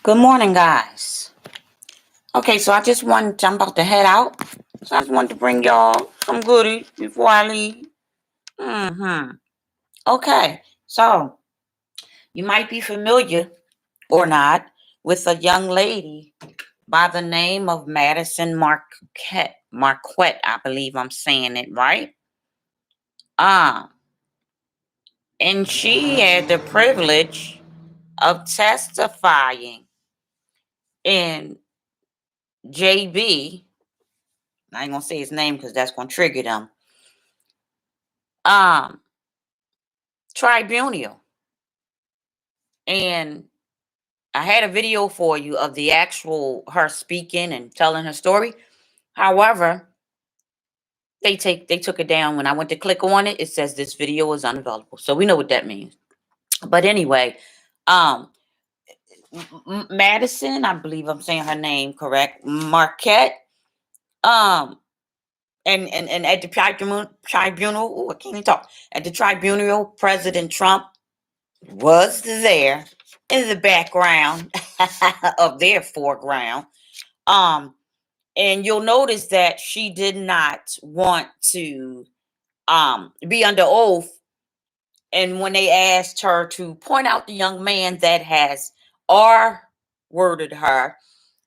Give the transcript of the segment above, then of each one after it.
Good morning, guys. Okay, so I'm about to head out. So I just wanted to bring y'all some goodies before I leave. Okay, so you might be familiar or not with a young lady by the name of Madyson Marquette, I believe I'm saying it right. And she had the privilege of testifying in JB. I ain't gonna say his name because that's gonna trigger them. Tribunal. And I had a video for you of the actual her speaking and telling her story. However, they took it down. When I went to click on it, it says this video is unavailable. So we know what that means. But anyway, Madyson, I believe I'm saying her name correct, Marquette. And at the tribunal, I can't even talk. At the tribunal, President Trump was there in the background of their foreground. And you'll notice that she did not want to be under oath. And when they asked her to point out the young man that has R-worded her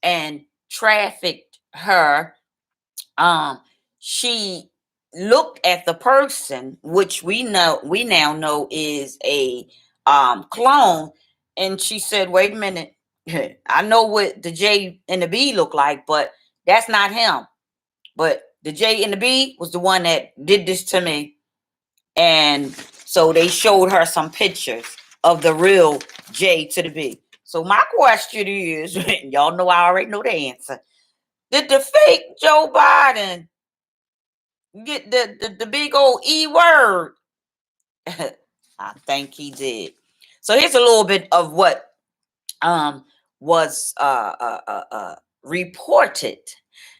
and trafficked her, she looked at the person, which we now know is a clone, and she said, wait a minute, I know what the J and the B look like, but that's not him. But the J and the B was the one that did this to me. And so they showed her some pictures of the real J to the B. So my question is, y'all know I already know the answer. Did the fake Joe Biden get the big old E word? I think he did. So here's a little bit of what was reported.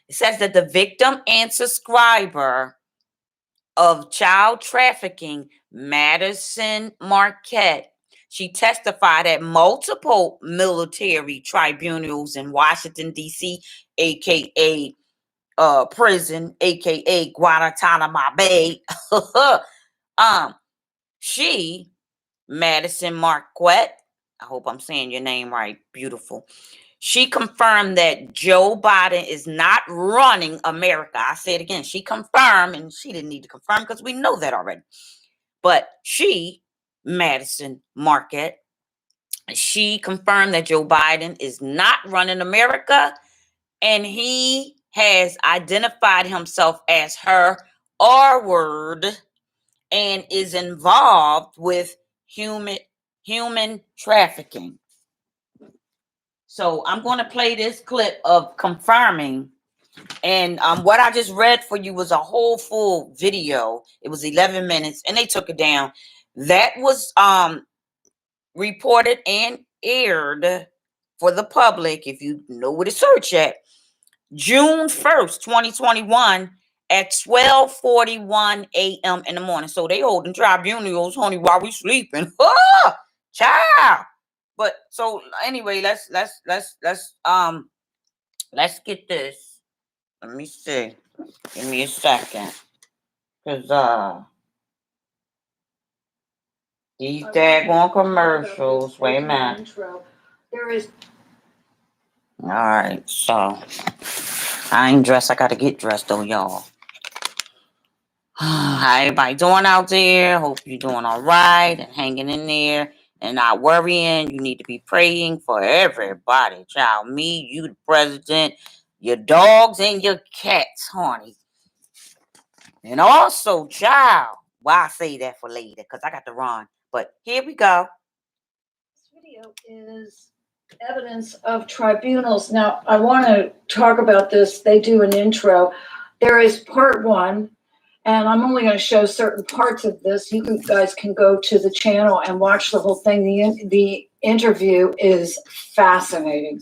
It says that the victim and subscriber of child trafficking, Madyson Marquette, she testified at multiple military tribunals in Washington, D.C., aka prison, aka Guantanamo Bay. She, Madyson Marquette, I hope I'm saying your name right, beautiful. She confirmed that Joe Biden is not running America. I say it again. She confirmed, and she didn't need to confirm because we know that already. But she, Madyson Marquette, she confirmed that Joe Biden is not running America, and he has identified himself as her R-word and is involved with human trafficking. So I'm going to play this clip of confirming. And what I just read for you was a whole full video. It was 11 minutes, and they took it down. That was reported and aired for the public, if you know where to search at, June 1st, 2021 at 12:41 a.m. in the morning. So they holding tribunals, honey, while we sleeping. Oh, child. But so anyway, let's get this. Let me see. Give me a second. Cause these daggone commercials. Wait a minute. There is. All right, so I ain't dressed. I gotta get dressed though, y'all. How everybody doing out there? Hope you're doing all right and hanging in there and not worrying. You need to be praying for everybody, child. Me, you, the president, your dogs, and your cats, honey. And also, child. Well, I say that for later because I got to run. But here we go. This video is evidence of tribunals. Now, I want to talk about this. They do an intro. There is part one, and I'm only going to show certain parts of this. You guys can go to the channel and watch the whole thing. The interview is fascinating,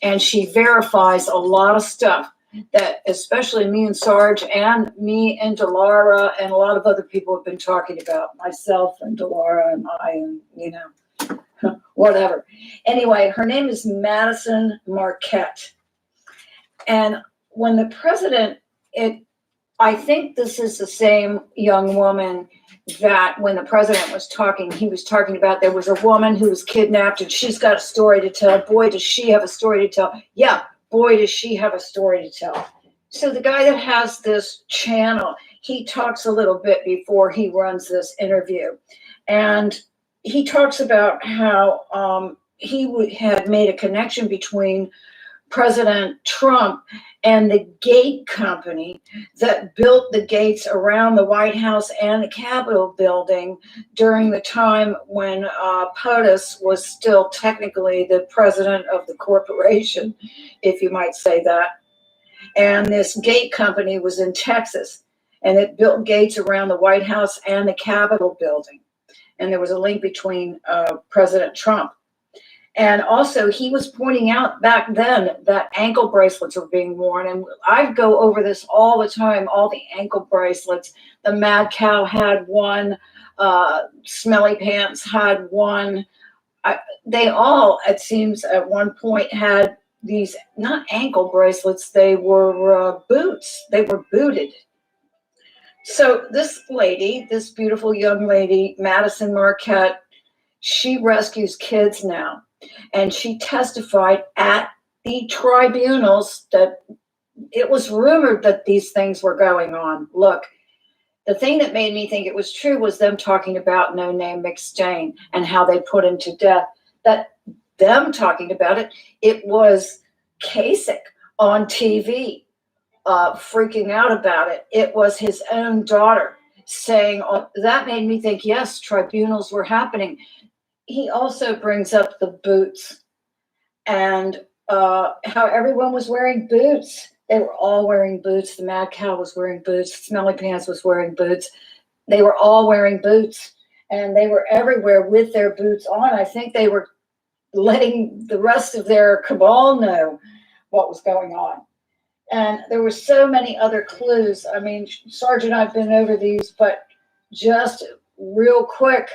and she verifies a lot of stuff that especially me and Sarge and me and Delara and a lot of other people have been talking about, myself and Delara and I, and whatever. Anyway, her name is Madyson Marquette. And when the president, I think this is the same young woman that when the president was talking, he was talking about there was a woman who was kidnapped and she's got a story to tell. Boy, does she have a story to tell. Yeah, boy, does she have a story to tell. So the guy that has this channel, he talks a little bit before he runs this interview. And he talks about how he had made a connection between President Trump and the gate company that built the gates around the White House and the Capitol building during the time when POTUS was still technically the president of the corporation, if you might say that. And this gate company was in Texas, and it built gates around the White House and the Capitol building. And there was a link between President Trump. And also, he was pointing out back then that ankle bracelets were being worn. And I go over this all the time, all the ankle bracelets. The Mad Cow had one. Smelly Pants had one. They all, it seems, at one point had these, not ankle bracelets, they were boots. They were booted. So this lady, this beautiful young lady, Madyson Marquette, she rescues kids now. And she testified at the tribunals that it was rumored that these things were going on. Look, the thing that made me think it was true was them talking about No Name McStain and how they put him to death. That them talking about it, it was Kasich on TV freaking out about it. It was his own daughter saying, oh, that made me think, yes, tribunals were happening. He also brings up the boots and how everyone was wearing boots. They were all wearing boots. The Mad Cow was wearing boots. Smelly Pants was wearing boots. They were all wearing boots, and they were everywhere with their boots on. I think they were letting the rest of their cabal know what was going on. And there were so many other clues. I mean, Sergeant, I've been over these, but just real quick,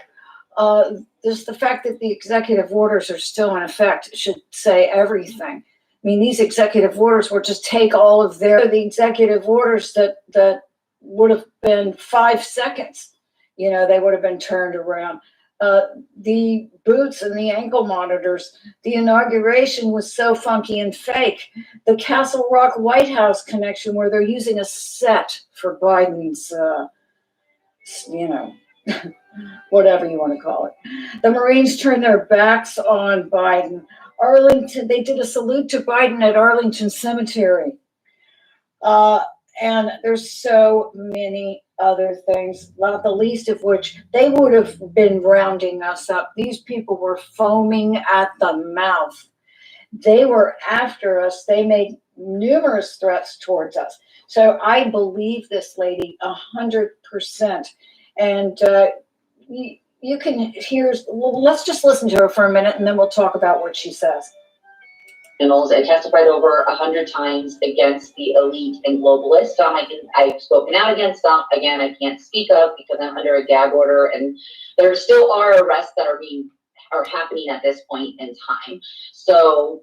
just the fact that the executive orders are still in effect should say everything. I mean, these executive orders were just take all of the executive orders that would have been 5 seconds. You know, they would have been turned around. The boots and the ankle monitors, the inauguration was so funky and fake. The Castle Rock White House connection where they're using a set for Biden's, whatever you want to call it. The Marines turned their backs on Biden. Arlington, they did a salute to Biden at Arlington Cemetery. And there's so many other things, not the least of which they would have been rounding us up. These people were foaming at the mouth. They were after us. They made numerous threats towards us. So I believe this lady 100%. And you can hear, well, let's just listen to her for a minute and then we'll talk about what she says. I testified over 100 times against the elite and globalists. Some I've spoken out against. Some, again, I can't speak of because I'm under a gag order, and there still are arrests that are happening at this point in time. So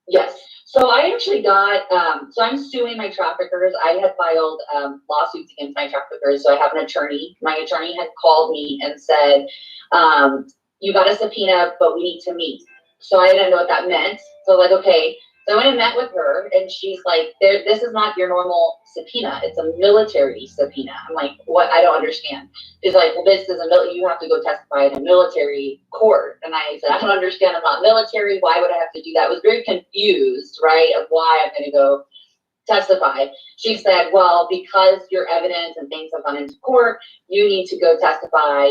yes. So I actually got, so I'm suing my traffickers. I had filed lawsuits against my traffickers. So I have an attorney. My attorney had called me and said, you got a subpoena, but we need to meet. So I didn't know what that meant. So like, okay. So I went and met with her and she's like, this is not your normal subpoena. It's a military subpoena. I'm like, what? I don't understand. She's like, well, this is you have to go testify in a military court. And I said, I don't understand. I'm not military. Why would I have to do that? I was very confused, right, of why I'm going to go testify. She said, well, because your evidence and things have gone into court, you need to go testify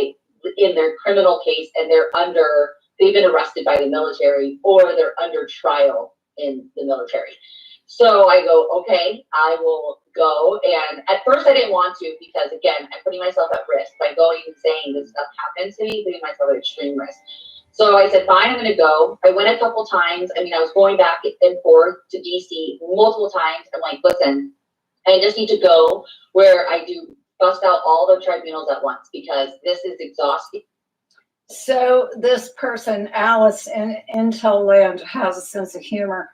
in their criminal case and they've been arrested by the military or they're under trial in the military. So I go, okay, I will go. And at first I didn't want to because, again, I'm putting myself at risk by going and saying this stuff happened to me, putting myself at extreme risk. So I said, fine, I'm going to go. I went a couple times. I mean, I was going back and forth to DC multiple times. I'm like, listen, I just need to go where I do bust out all the tribunals at once because this is exhausting. So this person, Alice in Intel Land, has a sense of humor.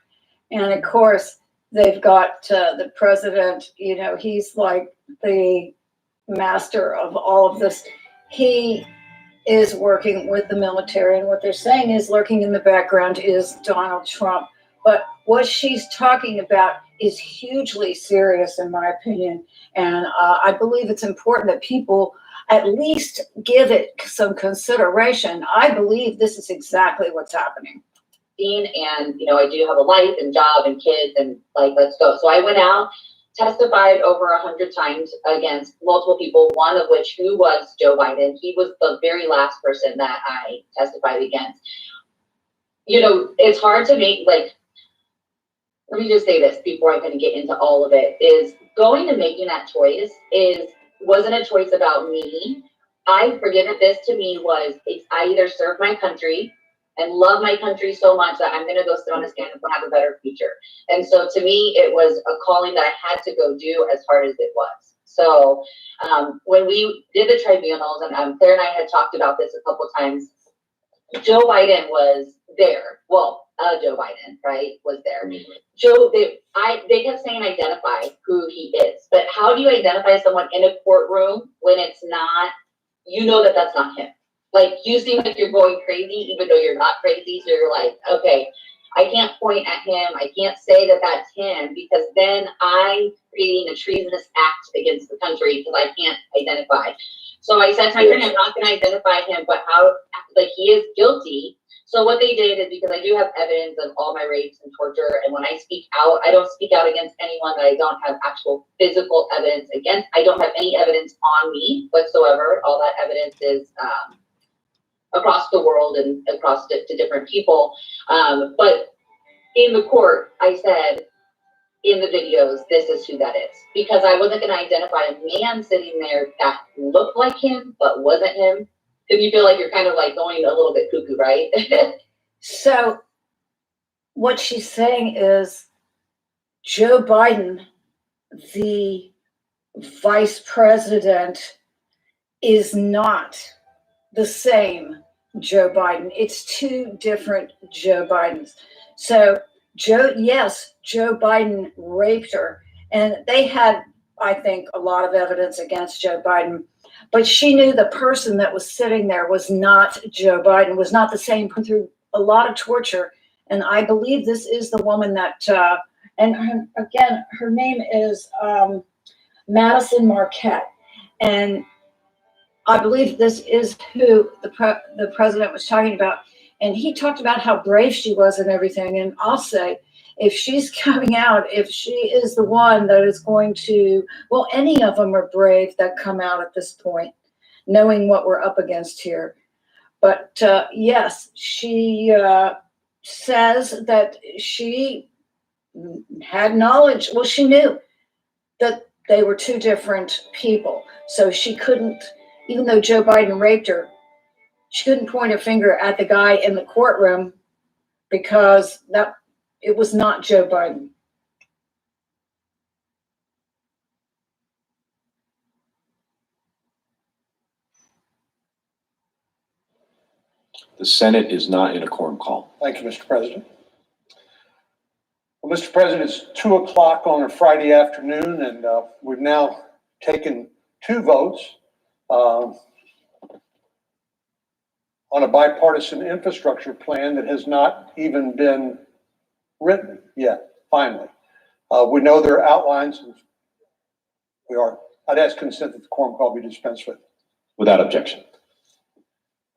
And of course, they've got the president, you know, he's like the master of all of this. He is working with the military, and what they're saying is lurking in the background is Donald Trump. But what she's talking about is hugely serious, in my opinion. And I believe it's important that people at least give it some consideration. I believe this is exactly what's happening. And, you know, I do have a life and job and kids and like, let's go. So I went out, testified over 100 times against multiple people, one of which who was Joe Biden. He was the very last person that I testified against. You know, it's hard to make, like, let me just say this before I'm going to get into all of it, is going and making that choice wasn't a choice about me. I forget that this to me was, I either serve my country and love my country so much that I'm going to go sit on a stand and have a better future. And so to me, it was a calling that I had to go do, as hard as it was. So when we did the tribunals, and Claire and I had talked about this a couple times, Joe Biden was there. Well, Joe Biden, right, was there. They kept saying identify who he is. But how do you identify someone in a courtroom when it's not, you know that that's not him? Like, you seem like you're going crazy, even though you're not crazy. So you're like, okay, I can't point at him. I can't say that that's him, because then I'm creating a treasonous act against the country because I can't identify. So I said to my friend, I'm not going to identify him, but how, like, he is guilty. So what they did is, because I do have evidence of all my rapes and torture, and when I speak out, I don't speak out against anyone that I don't have actual physical evidence against. I don't have any evidence on me whatsoever. All that evidence is across the world and across to different people. But in the court, I said in the videos, this is who that is. Because I wasn't going to identify a man sitting there that looked like him, but wasn't him. Because you feel like you're kind of like going a little bit cuckoo, right? So what she's saying is Joe Biden, the vice president, is not the same Joe Biden. It's two different Joe Bidens. So Joe Biden raped her, and they had, I think, a lot of evidence against Joe Biden, but she knew the person that was sitting there was not Joe Biden, was not the same, through a lot of torture. And I believe this is the woman that, her name is Madyson Marquette. And I believe this is who the president was talking about. And he talked about how brave she was and everything. And I'll say, if she's coming out, if she is the one that is going to, well, any of them are brave that come out at this point, knowing what we're up against here. But yes, she says that she had knowledge. Well, she knew that they were two different people. So she couldn't, even though Joe Biden raped her, she couldn't point her finger at the guy in the courtroom because it was not Joe Biden. The Senate is not in a quorum call. Thank you, Mr. President. Well, Mr. President, it's 2 o'clock on a Friday afternoon, and we've now taken 2 votes on a bipartisan infrastructure plan that has not even been written yet, finally. We know there are outlines, and I'd ask consent that the quorum call be dispensed with. Without objection.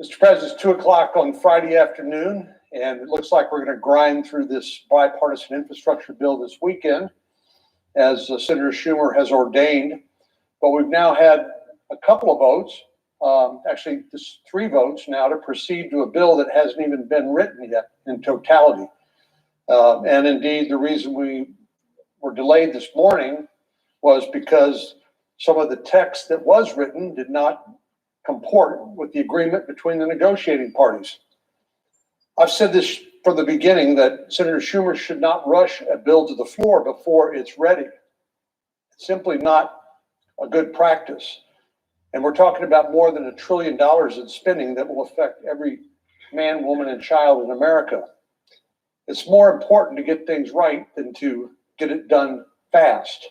Mr. President, it's 2 o'clock on Friday afternoon, and it looks like we're going to grind through this bipartisan infrastructure bill this weekend, as Senator Schumer has ordained. But we've now had a couple of votes, actually just 3 votes now, to proceed to a bill that hasn't even been written yet in totality. And indeed, the reason we were delayed this morning was because some of the text that was written did not comport with the agreement between the negotiating parties. I've said this from the beginning, that Senator Schumer should not rush a bill to the floor before it's ready. It's simply not a good practice. And we're talking about more than $1 trillion in spending that will affect every man, woman, and child in America. It's more important to get things right than to get it done fast.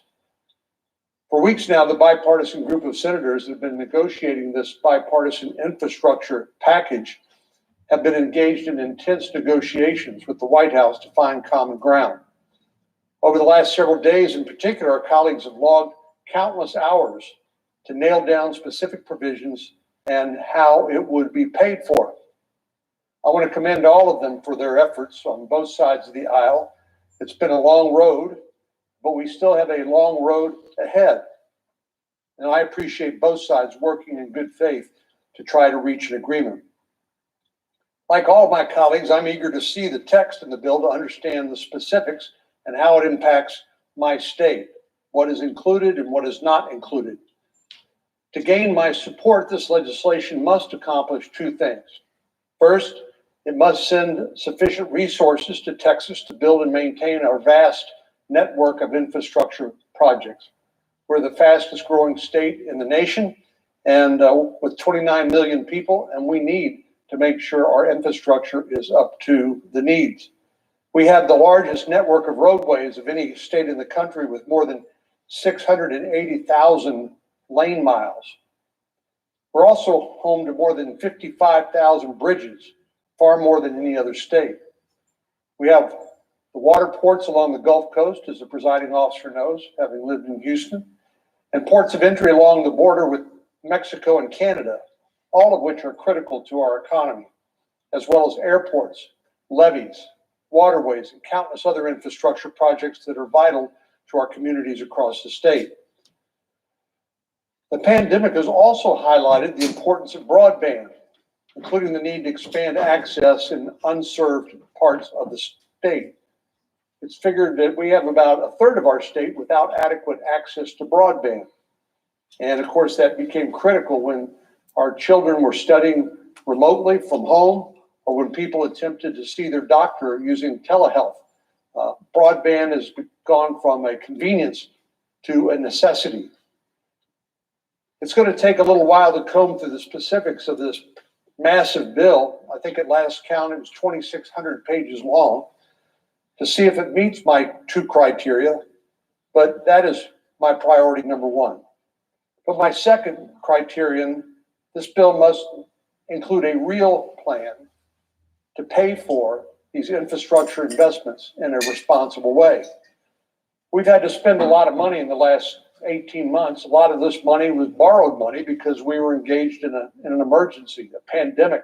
For weeks now, the bipartisan group of senators that have been negotiating this bipartisan infrastructure package have been engaged in intense negotiations with the White House to find common ground. Over the last several days in particular, our colleagues have logged countless hours to nail down specific provisions and how it would be paid for. I want to commend all of them for their efforts on both sides of the aisle. It's been a long road, but we still have a long road ahead. And I appreciate both sides working in good faith to try to reach an agreement. Like all of my colleagues, I'm eager to see the text in the bill to understand the specifics and how it impacts my state, what is included and what is not included. To gain my support, this legislation must accomplish two things. First, it must send sufficient resources to Texas to build and maintain our vast network of infrastructure projects. We're the fastest growing state in the nation, and with 29 million people, and we need to make sure our infrastructure is up to the needs. We have the largest network of roadways of any state in the country with more than 680,000 lane miles. We're also home to more than 55,000 bridges, far more than any other state. We have the water ports along the Gulf Coast, as the presiding officer knows, having lived in Houston, and ports of entry along the border with Mexico and Canada, all of which are critical to our economy, as well as airports, levees, waterways, and countless other infrastructure projects that are vital to our communities across the state. The pandemic has also highlighted the importance of broadband, including the need to expand access in unserved parts of the state. It's figured that we have about a third of our state without adequate access to broadband. And of course, that became critical when our children were studying remotely from home, or when people attempted to see their doctor using telehealth. Broadband has gone from a convenience to a necessity. It's going to take a little while to comb through the specifics of this massive bill. I think at last count it was 2,600 pages long, to see if it meets my two criteria, but that is my priority number one. But my second criterion, this bill must include a real plan to pay for these infrastructure investments in a responsible way. We've had to spend a lot of money in the last 18 months. A lot of this money was borrowed money because we were engaged in an emergency, a pandemic.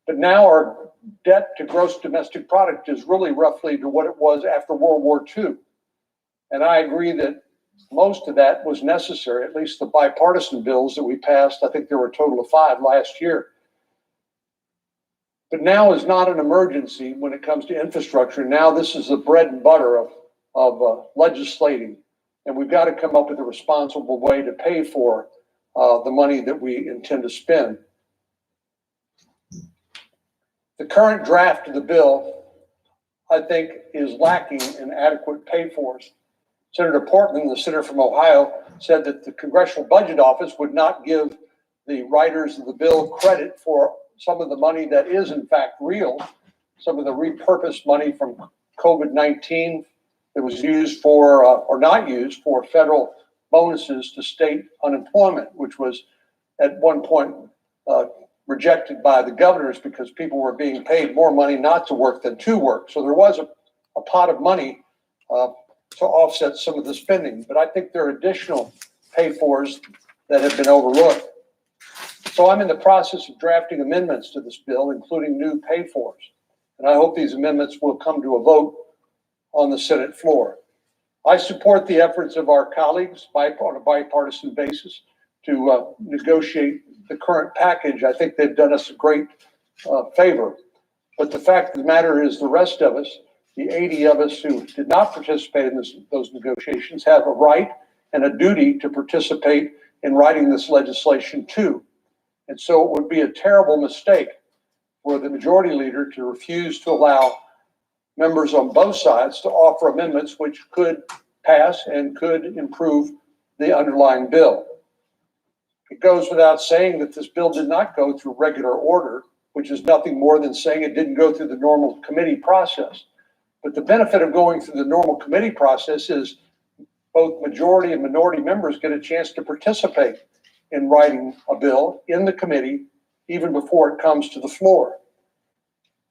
But now our debt to gross domestic product is really roughly to what it was after World War II. And I agree that most of that was necessary, at least the bipartisan bills that we passed. I think there were a total of 5 last year. But now is not an emergency when it comes to infrastructure. Now this is the bread and butter of legislating. And we've got to come up with a responsible way to pay for the money that we intend to spend. The current draft of the bill, I think, is lacking in adequate pay-fors. Senator Portman, the senator from Ohio, said that the Congressional Budget Office would not give the writers of the bill credit for some of the money that is in fact real, some of the repurposed money from COVID-19 that was used for, or not used for, federal bonuses to state unemployment, which was at one point rejected by the governors because people were being paid more money not to work than to work. So there was a pot of money to offset some of the spending. But I think there are additional pay-fors that have been overlooked. So I'm in the process of drafting amendments to this bill, including new pay-fors. And I hope these amendments will come to a vote on the Senate floor. I support the efforts of our colleagues on a bipartisan basis to negotiate the current package. I think they've done us a great favor. But the fact of the matter is the rest of us, the 80 of us who did not participate in those negotiations, have a right and a duty to participate in writing this legislation too. And so it would be a terrible mistake for the majority leader to refuse to allow members on both sides to offer amendments which could pass and could improve the underlying bill. It goes without saying that this bill did not go through regular order, which is nothing more than saying it didn't go through the normal committee process. But the benefit of going through the normal committee process is both majority and minority members get a chance to participate in writing a bill in the committee even before it comes to the floor.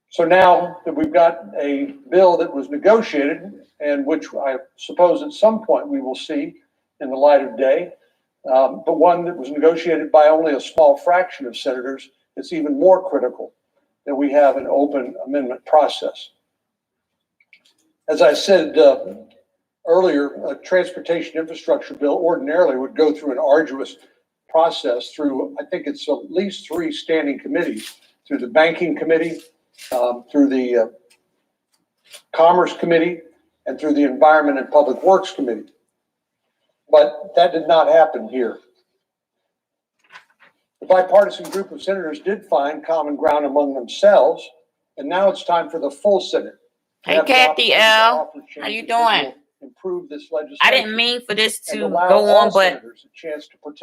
So now that we've got a bill that was negotiated, and which I suppose at some point we will see in the light of day, but one that was negotiated by only a small fraction of senators, it's even more critical that we have an open amendment process. As I said earlier, a transportation infrastructure bill ordinarily would go through an arduous process through, I think it's at least 3 standing committees, through the Banking Committee, through the Commerce Committee, and through the Environment and Public Works Committee. But that did not happen here. The bipartisan group of senators did find common ground among themselves, and now it's time for the full Senate. Hey, Kathy L, how you doing? Improve this legislation. I didn't mean for this to go on, but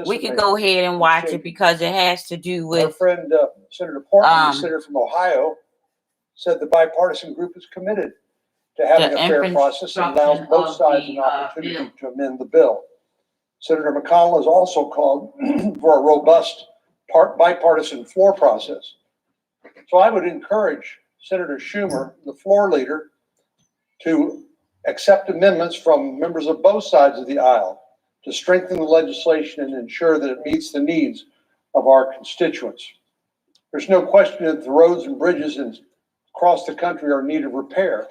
we could go ahead and watch it because it has to do with. Our friend Senator Portman, the senator from Ohio, said the bipartisan group is committed to having a fair process and allows both sides an opportunity to amend the bill. Senator McConnell has also called for a robust bipartisan floor process. So I would encourage Senator Schumer, the floor leader, to accept amendments from members of both sides of the aisle to strengthen the legislation and ensure that it meets the needs of our constituents. There's no question that the roads and bridges across the country are in need of repair.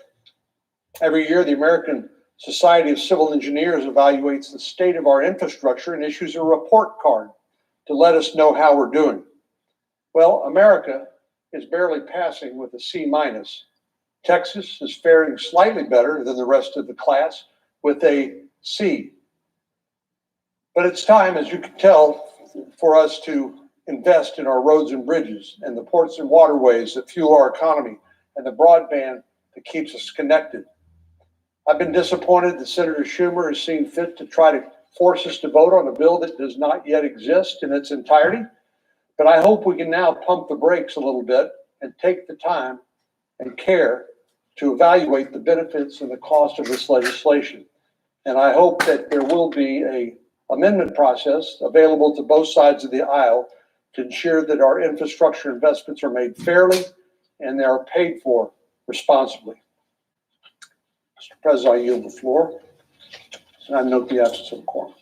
Every year, the American Society of Civil Engineers evaluates the state of our infrastructure and issues a report card to let us know how we're doing. Well, America is barely passing with a C-. Texas is faring slightly better than the rest of the class with a C. But it's time, as you can tell, for us to invest in our roads and bridges and the ports and waterways that fuel our economy and the broadband that keeps us connected. I've been disappointed that Senator Schumer has seen fit to try to force us to vote on a bill that does not yet exist in its entirety. But I hope we can now pump the brakes a little bit and take the time and care to evaluate the benefits and the cost of this legislation. And I hope that there will be an amendment process available to both sides of the aisle to ensure that our infrastructure investments are made fairly and they are paid for responsibly. Mr. President, I yield the floor. And I note the absence of a quorum.